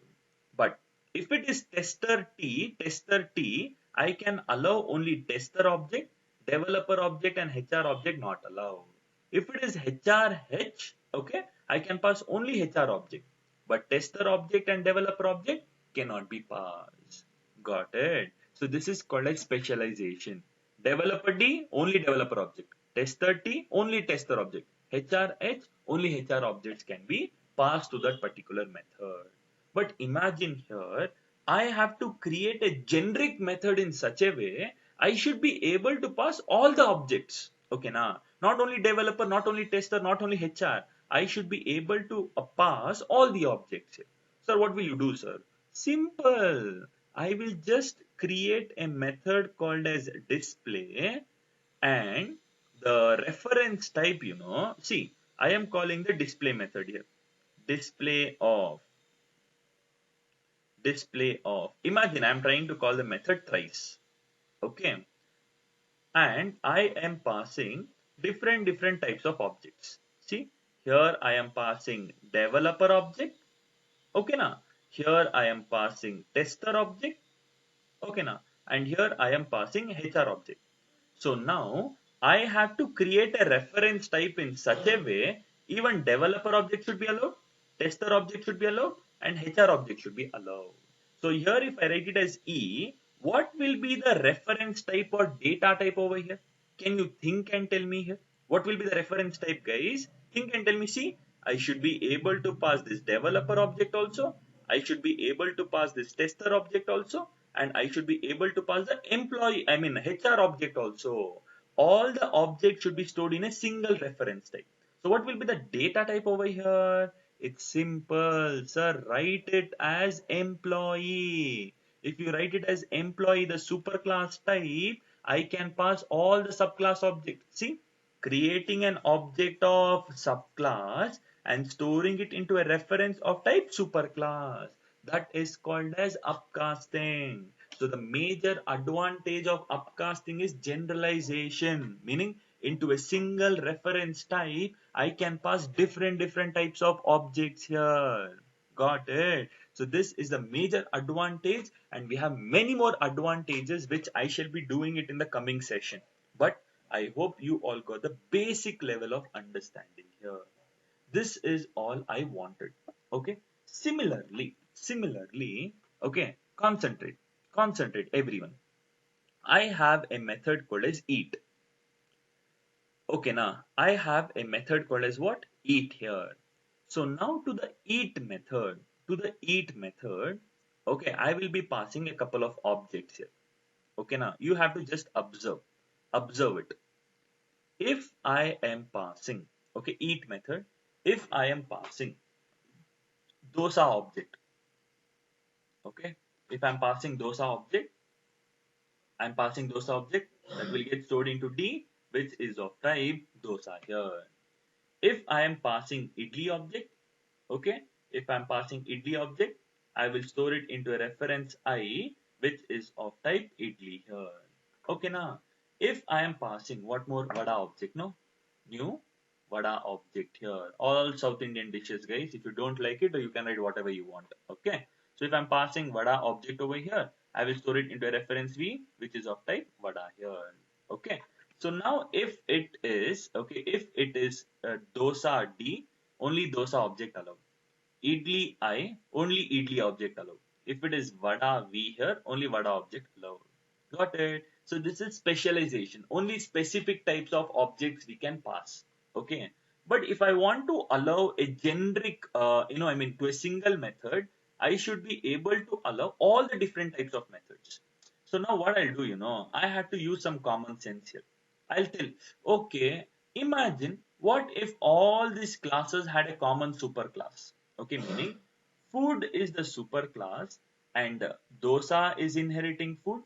But if it is tester T, I can allow only tester object, developer object and HR object not allowed. If it is HRH, okay, I can pass only HR object, but tester object and developer object cannot be passed. Got it? So this is called as specialization. Developer D, only developer object. Tester T, only tester object. HRH, only HR objects can be passed to that particular method. But imagine here, I have to create a generic method in such a way, I should be able to pass all the objects. Okay, now, not only developer, not only tester, not only HR, I should be able to pass all the objects. Sir, what will you do, sir? Simple. I will just create a method called as display and the reference type, see, I am calling the display method here. Display of. Display of. Imagine I'm trying to call the method thrice. Okay. and I am passing different types of objects. See, here I am passing developer object. Okay, now here I am passing tester object. Okay, now and here I am passing HR object. So now I have to create a reference type in such a way even developer object should be allowed, tester object should be allowed, and HR object should be allowed. So here if I write it as E, what will be the reference type or data type over here? Can you think and tell me here? What will be the reference type, guys? Think and tell me. See, I should be able to pass this developer object also. I should be able to pass this tester object also, and I should be able to pass the HR object also. All the objects should be stored in a single reference type. So what will be the data type over here? It's simple, sir. Write it as employee. If you write it as employee, the superclass type, I can pass all the subclass objects. See, creating an object of subclass and storing it into a reference of type superclass. That is called as upcasting. So the major advantage of upcasting is generalization, meaning into a single reference type, I can pass different types of objects here. Got it? So this is the major advantage, and we have many more advantages which I shall be doing it in the coming session. But I hope you all got the basic level of understanding here. This is all I wanted. Okay. Similarly, okay, concentrate everyone. I have a method called as eat. Okay, now I have a method called as what? Eat here. So now to the eat method, okay, I will be passing a couple of objects here. Okay, now you have to just observe it. If I am passing, okay, eat method, if I am passing dosa object, okay, if I'm passing dosa object, I'm passing dosa object that will get stored into D, which is of type dosa here. If I am passing idli object, okay, if I'm passing idli object, I will store it into a reference I, which is of type idli here. Okay, now, if I am passing what more vada object, no? New vada object here. All South Indian dishes, guys. If you don't like it, you can write whatever you want. Okay. So if I'm passing vada object over here, I will store it into a reference V, which is of type vada here. Okay. So now if it is, okay, if it is dosa D, only dosa object allowed. Idli I, only idli object allowed. If it is vada V here, only vada object allowed. Got it? So this is specialization. Only specific types of objects we can pass. Okay. But if I want to allow a generic, to a single method, I should be able to allow all the different types of methods. So now what I'll do, I had to use some common sense here. I'll tell, okay, imagine what if all these classes had a common superclass. Okay, meaning food is the superclass and dosa is inheriting food,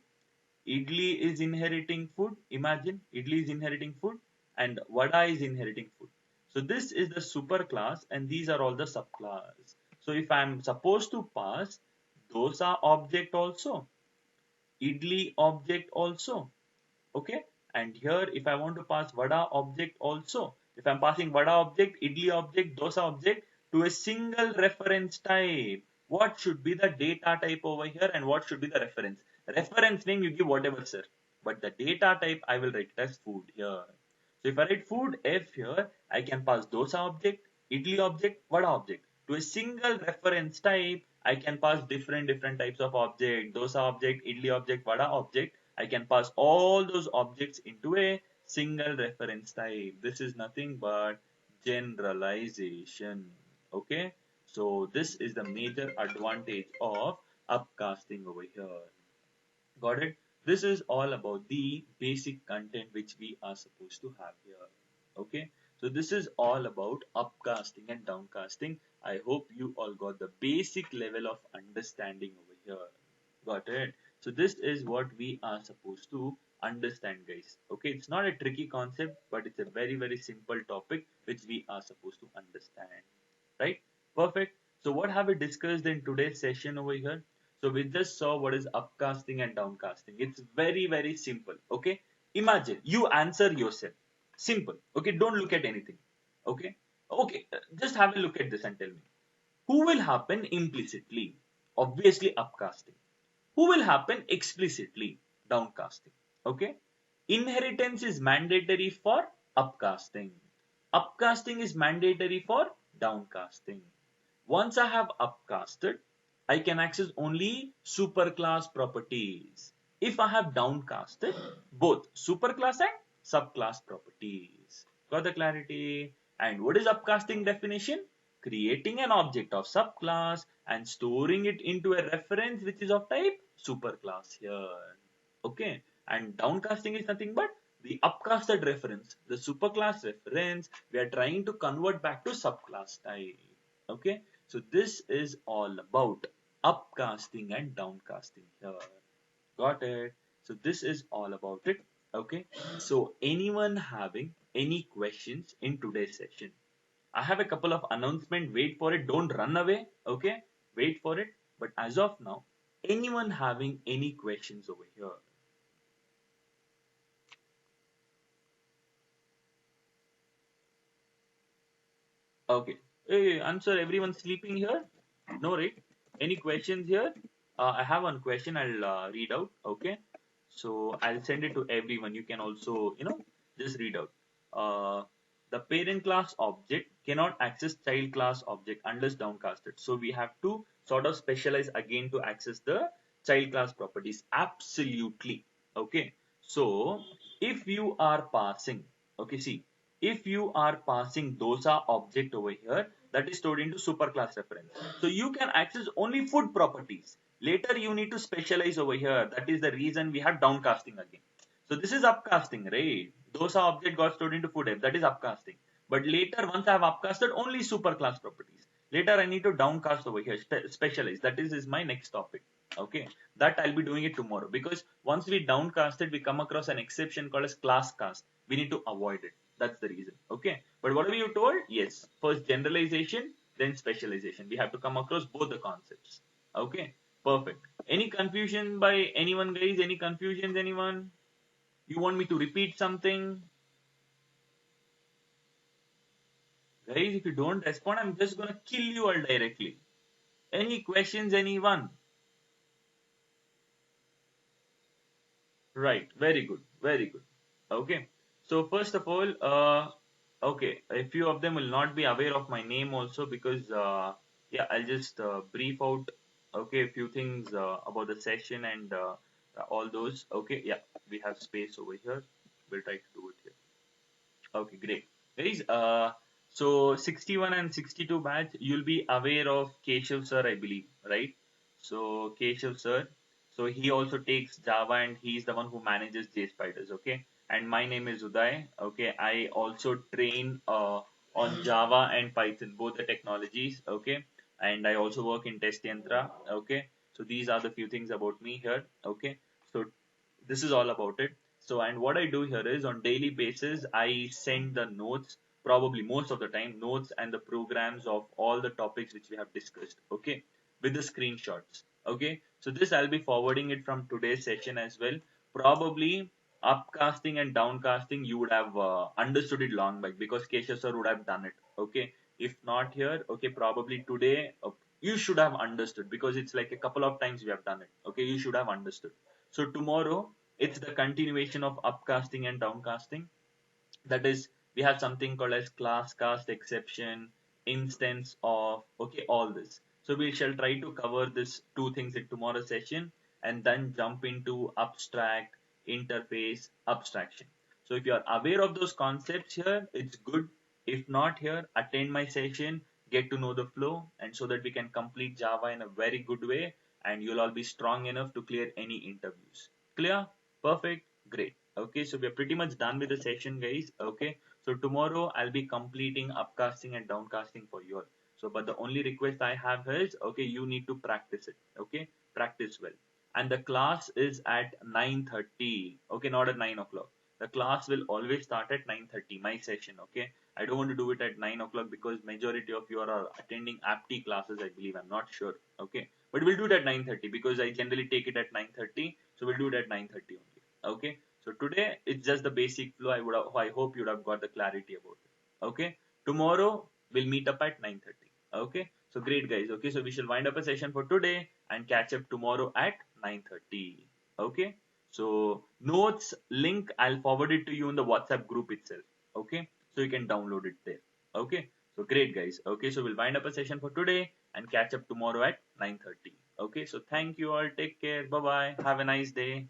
idli is inheriting food. Imagine idli is inheriting food and vada is inheriting food. So this is the superclass and these are all the subclass. So if I'm supposed to pass dosa object also, idli object also, okay, and here if I want to pass vada object also, if I'm passing vada object, idli object, dosa object to a single reference type, what should be the data type over here and what should be the reference name? You give whatever, sir, but the data type I will write as food here. So if I write food F here, I can pass dosa object, idli object, vada object to a single reference type. I can pass different types of object, dosa object, idli object, vada object. I can pass all those objects into a single reference type. This is nothing but generalization. Okay. So this is the major advantage of upcasting over here. Got it? This is all about the basic content which we are supposed to have here. Okay. So this is all about upcasting and downcasting. I hope you all got the basic level of understanding over here. Got it? So this is what we are supposed to understand, guys. Okay, it's not a tricky concept, but it's a very simple topic which we are supposed to understand. Right? Perfect. So what have we discussed in today's session over here? So we just saw what is upcasting and downcasting. It's very simple. Okay. Imagine you answer yourself. Simple. Okay, don't look at anything. Okay, okay, just have a look at this and tell me who will happen implicitly. Obviously, upcasting. Who will happen explicitly? Downcasting. Okay, inheritance is mandatory for upcasting. Upcasting is mandatory for downcasting. Once I have upcasted, I can access only superclass properties. If I have downcasted, both superclass and subclass properties. Got the clarity? And what is upcasting definition? Creating an object of subclass and storing it into a reference which is of type superclass here. Okay, and downcasting is nothing but the upcasted reference, the superclass reference we are trying to convert back to subclass type. Okay, so this is all about upcasting and downcasting here. Got it? So this is all about it. Okay, so anyone having any questions in today's session? I have a couple of announcements. Wait for it. Don't run away. Okay, wait for it. But as of now, anyone having any questions over here? Okay. Hey, answer. Everyone sleeping here? No, right? Any questions here? I have one question. I'll read out. Okay. So I'll send it to everyone. You can also, just read out. Uh, the parent class object cannot access child class object unless downcasted. So we have to sort of specialize again to access the child class properties. Absolutely. Okay. So if you are passing, okay, see, if you are passing dosa object over here, that is stored into superclass reference. So you can access only food properties. Later you need to specialize over here. That is the reason we have downcasting again. So this is upcasting, right? Dosa object got stored into food app. That is upcasting. But later, once I have upcasted, only superclass properties. Later I need to downcast over here, specialize. That is my next topic. Okay, that I'll be doing it tomorrow, because once we downcast it, we come across an exception called as class cast. We need to avoid it. That's the reason. Okay, but what were you told? Yes, first generalization, then specialization. We have to come across both the concepts. Okay, perfect. Any confusion by anyone, guys? Any confusions, anyone? You want me to repeat something? Guys, if you don't respond, I'm just gonna kill you all directly. Any questions, anyone? Right, very good, very good. Okay, so first of all, okay, a few of them will not be aware of my name also, because, yeah, I'll just brief out, okay, a few things about the session and all those. Okay, yeah, we have space over here. We'll try to do it here. Okay, great. Guys, so 61 and 62 batch, you'll be aware of Keshav sir, I believe, right? So Keshav sir, so he also takes Java and he's the one who manages JSpiders, okay? And my name is Uday, okay? I also train on Java and Python, both the technologies, okay? And I also work in Test Yantra, okay? So these are the few things about me here, okay? So this is all about it. So, and what I do here is on daily basis, I send the notes, probably most of the time, notes and the programs of all the topics which we have discussed, okay, with the screenshots, okay. So this I'll be forwarding it from today's session as well. Probably upcasting and downcasting, you would have understood it long back, because Keshav sir would have done it, okay. If not here, okay, probably today, you should have understood, because it's like a couple of times we have done it, okay. You should have understood. So tomorrow it's the continuation of upcasting and downcasting. That is, we have something called as class cast exception, instance of, okay, all this. So we shall try to cover this two things in tomorrow's session, and then jump into abstract, interface, abstraction. So if you are aware of those concepts here, it's good. If not here, attend my session, get to know the flow, and so that we can complete Java in a very good way, and you'll all be strong enough to clear any interviews. Clear? Perfect. Great. Okay, so we're pretty much done with the session, guys. Okay, so tomorrow I'll be completing upcasting and downcasting for you all. So, but the only request I have is, okay, you need to practice it. Okay, practice well. And the class is at 9:30. Okay, not at 9 o'clock. The class will always start at 9:30. My session. Okay, I don't want to do it at 9 o'clock, because majority of you are attending apti classes, I believe. I'm not sure. Okay, but we'll do it at 9:30, because I generally take it at 9:30. So we'll do it at 9:30 only. Okay, So today it's just the basic flow. I hope you would have got the clarity about it. Okay. Tomorrow we'll meet up at 9:30. Okay. So great guys. Okay. So we shall wind up a session for today and catch up tomorrow at 9:30. Okay. So notes link I'll forward it to you in the WhatsApp group itself. Okay. So you can download it there. Okay. So great guys. Okay. So we'll wind up a session for today and catch up tomorrow at 9:30. Okay. So thank you all. Take care. Bye bye. Have a nice day.